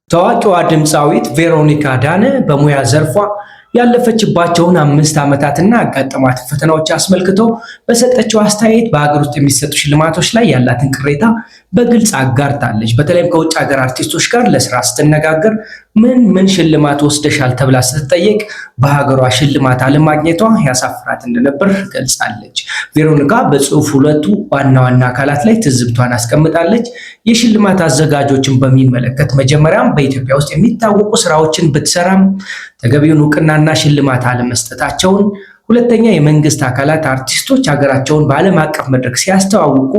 ታዋቂዋ ድምፃዊት ቬሮኒካ አዳነ በሙያ ዘርፏ ያለፈችባቸውን 5 ዓመታትና ያጋጠሟት ፈተናዎች አስመልክቶ በሰጠችው አስተያየት በሀገር ውስጥ የሚሰጡ ሽልማቶች ላይ ያላትን ቅሬታ በግልጽ አጋርታለች። በተለይም ከውጭ ሀገር አርቲስቶች ጋር ለስራ ስትነጋገር ምን ሽልማት ወስደሻል ተብላ ስትጠየቅ በሀገሯ ሽልማት አለማግኘቷ ያሳፍራት እንደነበር ገልጻለች። ቬሮኒካ በጽሁፍ ሁለቱ ዋና አካላት ላይ ትዝብቷን አስቀምጣለች። የሽልማት አዘጋጆችን በሚመለከት መጀመሪያም በኢትዮጵያ ውስጥ የሚታወቁ ስራዎችን ብትሰራም ተገቢውን እውቅናና ሽልማት አለመስጠታቸውን፣ ሁለተኛ የመንግስት አካላት አርቲስቶች ሀገራቸውን በዓለም አቀፍ መድረክ ሲያስተዋውቁ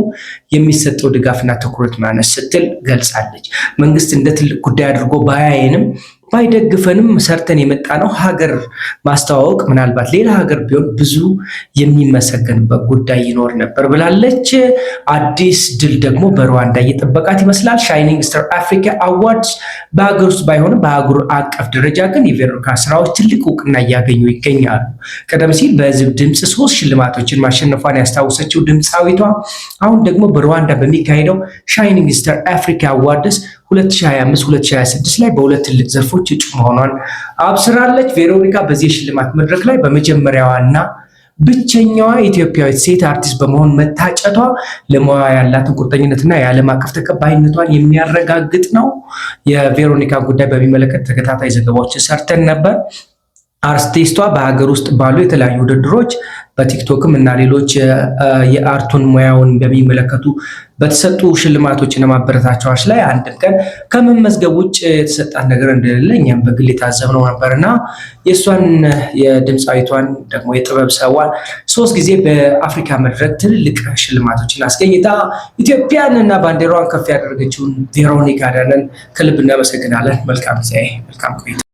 የሚሰጠው ድጋፍና ትኩረት ማነስ ስትል ገልጻለች። መንግስት እንደ ትልቅ ጉዳይ አድርጎ ባያየንም ባይደግፈንም ሰርተን የመጣ ነው ሀገር ማስተዋወቅ ምናልባት ሌላ ሀገር ቢሆን ብዙ የሚመሰገንበት ጉዳይ ይኖር ነበር ብላለች። አዲስ ድል ደግሞ በሩዋንዳ እየጠበቃት ይመስላል። ሻይኒንግ ስታር አፍሪካ አዋርድስ በሀገር ውስጥ ባይሆንም በአህጉር አቀፍ ደረጃ ግን የቬሮኒካ ስራዎች ትልቅ እውቅና እያገኙ ይገኛሉ። ቀደም ሲል በህዝብ ድምፅ 3 ሽልማቶችን ማሸነፏን ያስታወሰችው ድምፃዊቷ አሁን ደግሞ በሩዋንዳ በሚካሄደው ሻይኒንግ ስታር አፍሪካ አዋርድስ 2025-2026 ላይ በሁለት ትልቅ ዘርፎች እጩ መሆኗን አብስራለች። ቬሮኒካ በዚህ የሽልማት መድረክ ላይ በመጀመሪያዋና ብቸኛዋ ኢትዮጵያዊት ሴት አርቲስት በመሆን መታጨቷ ለሙያ ያላትን ቁርጠኝነትና የዓለም አቀፍ ተቀባይነቷን የሚያረጋግጥ ነው። የቬሮኒካ ጉዳይ በሚመለከት ተከታታይ ዘገባዎችን ሰርተን ነበር። አርቲስቷ በሀገር ውስጥ ባሉ የተለያዩ ውድድሮች በቲክቶክም እና ሌሎች የአርቱን ሙያውን በሚመለከቱ በተሰጡ ሽልማቶችና ማበረታቻዎች ላይ አንድም ቀን ከመመዝገብ ውጭ የተሰጣት ነገር እንደሌለ እኛም በግል የታዘብነው ነበርና የእሷን የድምፃዊቷን ደግሞ የጥበብ ሰዋን 3 ጊዜ በአፍሪካ መድረክ ትልልቅ ሽልማቶችን አስገኝታ ኢትዮጵያን እና ባንዲራዋን ከፍ ያደረገችውን ቬሮኒካ አዳነን ከልብ እናመሰግናለን። መልካም ጊዜ፣ መልካም ቆይታ።